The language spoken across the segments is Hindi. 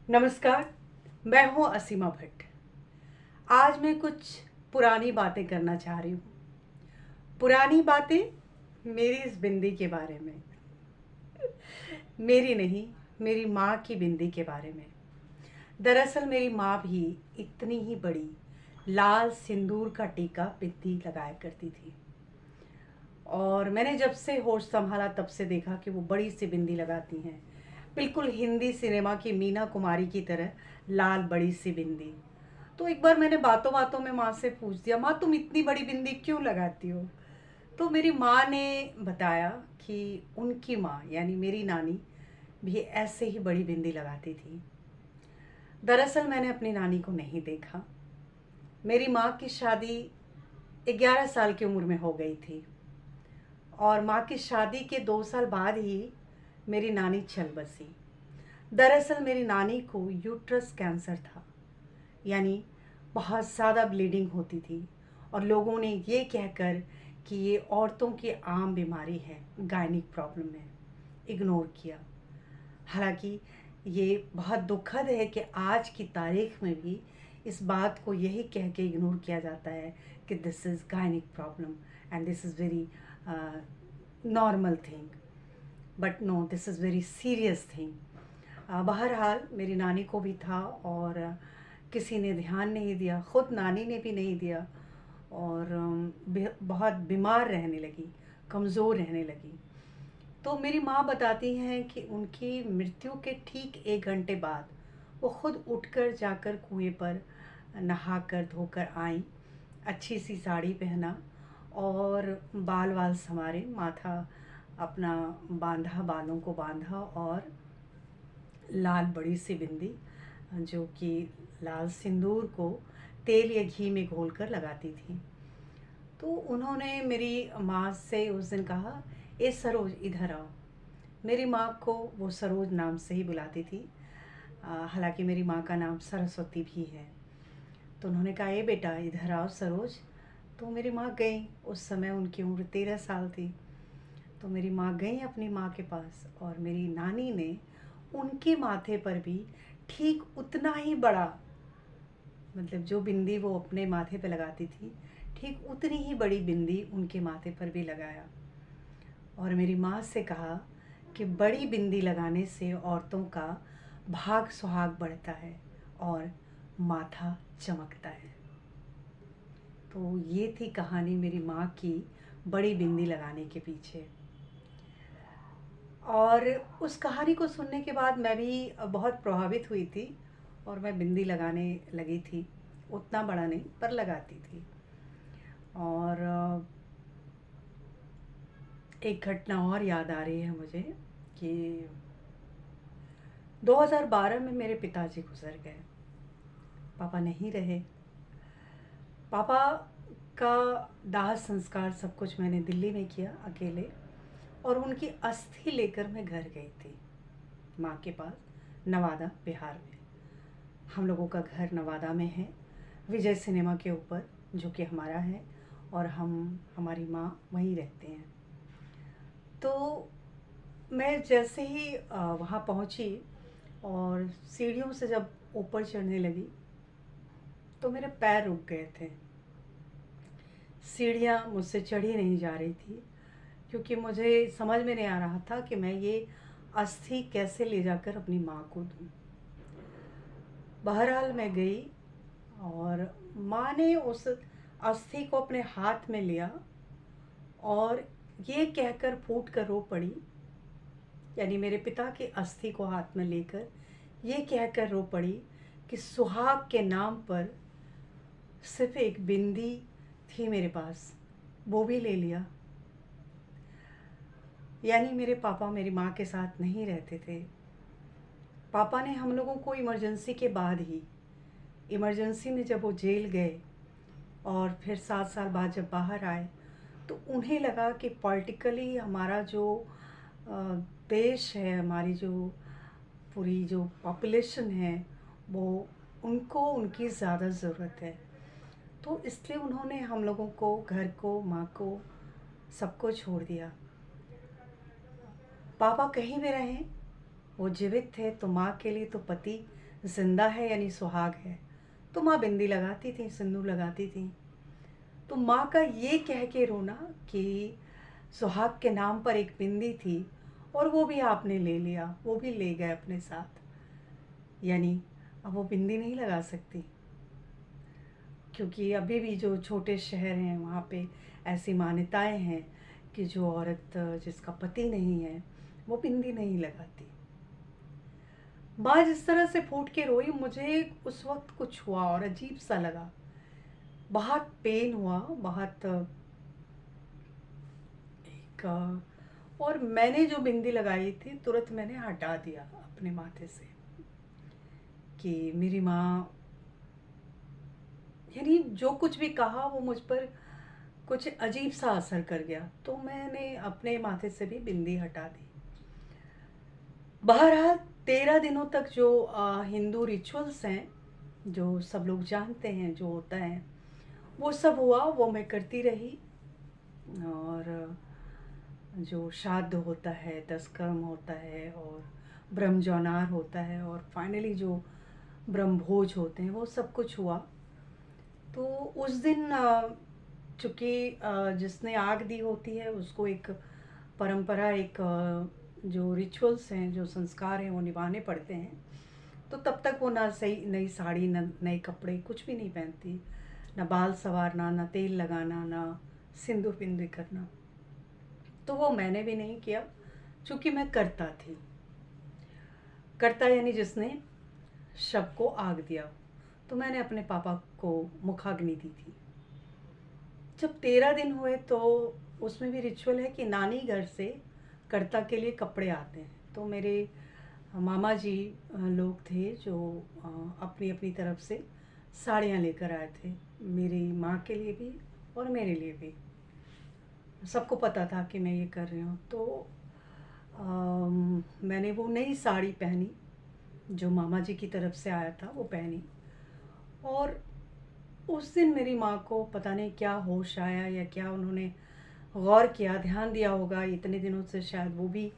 नमस्कार। मैं हूँ असीमा भट्ट। आज मैं कुछ पुरानी बातें करना चाह रही हूँ। पुरानी बातें मेरी इस बिंदी के बारे में। मेरी नहीं, मेरी माँ की बिंदी के बारे में। दरअसल मेरी माँ भी इतनी ही बड़ी लाल सिंदूर का टीका बिंदी लगाया करती थी। और मैंने जब से होश संभाला तब से देखा कि वो बड़ी सी बिंदी लगाती हैं, बिल्कुल हिंदी सिनेमा की मीना कुमारी की तरह लाल बड़ी सी बिंदी। तो एक बार मैंने बातों बातों में माँ से पूछ दिया, माँ तुम इतनी बड़ी बिंदी क्यों लगाती हो? तो मेरी माँ ने बताया कि उनकी माँ यानी मेरी नानी भी ऐसे ही बड़ी बिंदी लगाती थी। दरअसल मैंने अपनी नानी को नहीं देखा। मेरी माँ की शादी 11 साल की उम्र में हो गई थी और माँ की शादी के 2 साल बाद ही मेरी नानी चल बसी। दरअसल मेरी नानी को यूट्रस कैंसर था, यानी बहुत ज़्यादा ब्लीडिंग होती थी और लोगों ने ये कहकर कि ये औरतों की आम बीमारी है, गायनिक प्रॉब्लम है, इग्नोर किया। हालांकि ये बहुत दुखद है कि आज की तारीख में भी इस बात को यही कह के इग्नोर किया जाता है कि this is gynaec problem and this is very normal thing, but no, this is very serious thing. बहरहाल मेरी नानी को भी था और किसी ने ध्यान नहीं दिया, ख़ुद नानी ने भी नहीं दिया और बहुत बीमार रहने लगी, कमज़ोर रहने लगी। तो मेरी माँ बताती हैं कि उनकी मृत्यु के ठीक 1 घंटे बाद वो खुद उठकर जाकर कुएं पर नहाकर धोकर आईं, अच्छी सी साड़ी पहना और बाल वाल संवारे, माथा अपना बांधा, बालों को बांधा और लाल बड़ी सी बिंदी जो कि लाल सिंदूर को तेल या घी में घोलकर लगाती थी। तो उन्होंने मेरी माँ से उस दिन कहा, ए सरोज इधर आओ। मेरी माँ को वो सरोज नाम से ही बुलाती थी, हालांकि मेरी माँ का नाम सरस्वती भी है। तो उन्होंने कहा, ए बेटा इधर आओ सरोज। तो मेरी माँ गई। उस समय उनकी उम्र 13 साल थी। तो मेरी माँ गई अपनी माँ के पास और मेरी नानी ने उनके माथे पर भी ठीक उतना ही बड़ा, मतलब जो बिंदी वो अपने माथे पे लगाती थी, ठीक उतनी ही बड़ी बिंदी उनके माथे पर भी लगाया और मेरी माँ से कहा कि बड़ी बिंदी लगाने से औरतों का भाग सुहाग बढ़ता है और माथा चमकता है। तो ये थी कहानी मेरी माँ की बड़ी बिंदी लगाने के पीछे। और उस कहानी को सुनने के बाद मैं भी बहुत प्रभावित हुई थी और मैं बिंदी लगाने लगी थी। उतना बड़ा नहीं पर लगाती थी। और एक घटना और याद आ रही है मुझे कि 2012 में मेरे पिताजी गुजर गए। पापा नहीं रहे। पापा का दाह संस्कार सब कुछ मैंने दिल्ली में किया अकेले और उनकी अस्थि लेकर मैं घर गई थी माँ के पास, नवादा बिहार में। हम लोगों का घर नवादा में है, विजय सिनेमा के ऊपर, जो कि हमारा है और हमारी माँ वहीं रहते हैं। तो मैं जैसे ही वहाँ पहुँची और सीढ़ियों से जब ऊपर चढ़ने लगी तो मेरे पैर रुक गए थे। सीढ़ियाँ मुझसे चढ़ी नहीं जा रही थी क्योंकि मुझे समझ में नहीं आ रहा था कि मैं ये अस्थि कैसे ले जाकर अपनी माँ को दूँ। बहरहाल मैं गई और माँ ने उस अस्थि को अपने हाथ में लिया और ये कहकर फूट कर रो पड़ी, यानी मेरे पिता की अस्थि को हाथ में लेकर ये कहकर रो पड़ी कि सुहाग के नाम पर सिर्फ एक बिंदी थी मेरे पास, वो भी ले लिया। यानी मेरे पापा मेरी माँ के साथ नहीं रहते थे। पापा ने हम लोगों को इमरजेंसी के बाद ही, इमरजेंसी में जब वो जेल गए और फिर 7 साल बाद जब बाहर आए तो उन्हें लगा कि पॉलिटिकली हमारा जो देश है, हमारी जो पूरी जो पॉपुलेशन है, वो उनको उनकी ज़्यादा ज़रूरत है। तो इसलिए उन्होंने हम लोगों को, घर को, माँ को, सबको छोड़ दिया। पापा कहीं भी रहें, वो जीवित थे तो माँ के लिए तो पति जिंदा है यानी सुहाग है। तो माँ बिंदी लगाती थी, सिंदूर लगाती थी। तो माँ का ये कह के रोना कि सुहाग के नाम पर एक बिंदी थी और वो भी आपने ले लिया, वो भी ले गए अपने साथ, यानी अब वो बिंदी नहीं लगा सकती। क्योंकि अभी भी जो छोटे शहर हैं वहाँ पे ऐसी मान्यताएं हैं कि जो औरत जिसका पति नहीं है वो बिंदी नहीं लगाती। माँ जिस तरह से फूट के रोई, मुझे उस वक्त कुछ हुआ और अजीब सा लगा, बहुत पेन हुआ, बहुत एक और मैंने जो बिंदी लगाई थी तुरंत मैंने हटा दिया अपने माथे से कि मेरी माँ, यानी जो कुछ भी कहा वो मुझ पर कुछ अजीब सा असर कर गया, तो मैंने अपने माथे से भी बिंदी हटा दी। बहरहाल 13 दिनों तक जो हिंदू रिचुअल्स हैं, जो सब लोग जानते हैं जो होता है, वो सब हुआ, वो मैं करती रही। और जो श्राद्ध होता है, 10 कर्म होता है और ब्रह्म जौनार होता है और फाइनली जो ब्रह्म भोज होते हैं, वो सब कुछ हुआ। तो उस दिन चूँकि जिसने आग दी होती है उसको एक परंपरा, एक जो रिचुअल्स हैं, जो संस्कार हैं वो निभाने पड़ते हैं। तो तब तक वो ना सही नई साड़ी, ना नए कपड़े, कुछ भी नहीं पहनती, ना बाल संवारना, ना तेल लगाना, ना सिंदूर बिंदी करना। तो वो मैंने भी नहीं किया, चूँकि मैं करता थी। करता यानी जिसने शव को आग दिया। तो मैंने अपने पापा को मुखाग्नि दी थी। जब 13 दिन हुए तो उसमें भी रिचुअल है कि नानी घर से कर्ता के लिए कपड़े आते हैं। तो मेरे मामा जी लोग थे जो अपनी अपनी तरफ से साड़ियाँ लेकर आए थे, मेरी माँ के लिए भी और मेरे लिए भी। सबको पता था कि मैं ये कर रही हूँ। तो मैंने वो नई साड़ी पहनी जो मामा जी की तरफ से आया था, वो पहनी। और उस दिन मेरी माँ को पता नहीं क्या होश आया या क्या उन्होंने गौर किया, ध्यान दिया होगा। इतने दिनों से शायद वो भी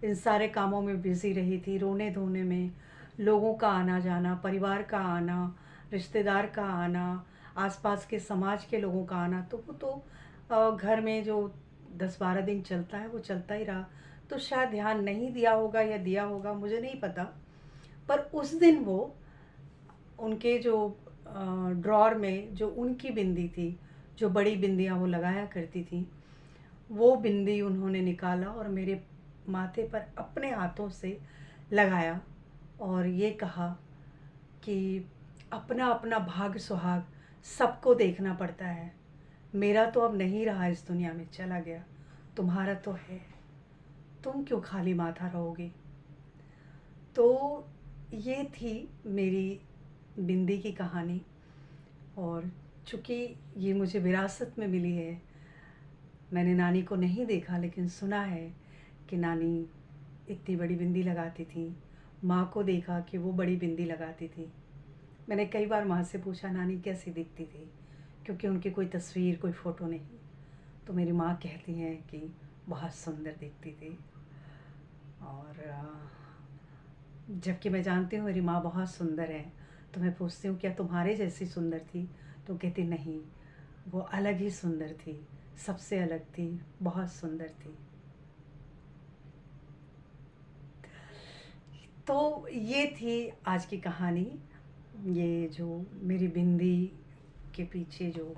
इन सारे कामों में बिज़ी रही थी, रोने धोने में, लोगों का आना जाना, परिवार का आना, रिश्तेदार का आना, आसपास के समाज के लोगों का आना। तो वो तो घर में जो 10-12 दिन चलता है वो चलता ही रहा। तो शायद ध्यान नहीं दिया होगा या दिया होगा, मुझे नहीं पता। पर उस दिन वो उनके जो ड्रॉर में जो उनकी बिंदी थी, जो बड़ी बिंदियाँ वो लगाया करती थी, वो बिंदी उन्होंने निकाला और मेरे माथे पर अपने हाथों से लगाया और ये कहा कि अपना अपना भाग सुहाग सबको देखना पड़ता है। मेरा तो अब नहीं रहा, इस दुनिया में चला गया, तुम्हारा तो है, तुम क्यों खाली माथा रहोगे। तो ये थी मेरी बिंदी की कहानी। और चूँकि ये मुझे विरासत में मिली है, मैंने नानी को नहीं देखा लेकिन सुना है कि नानी इतनी बड़ी बिंदी लगाती थी। माँ को देखा कि वो बड़ी बिंदी लगाती थी। मैंने कई बार माँ से पूछा नानी कैसी दिखती थी, क्योंकि उनकी कोई तस्वीर, कोई फ़ोटो नहीं। तो मेरी माँ कहती हैं कि बहुत सुंदर दिखती थी। और जबकि मैं जानती हूँ मेरी माँ बहुत सुंदर है, तो मैं पूछती हूँ क्या तुम्हारे जैसी सुंदर थी, तो कहती नहीं, वो अलग ही सुंदर थी, सबसे अलग थी, बहुत सुंदर थी। तो ये थी आज की कहानी। ये जो मेरी बिंदी के पीछे जो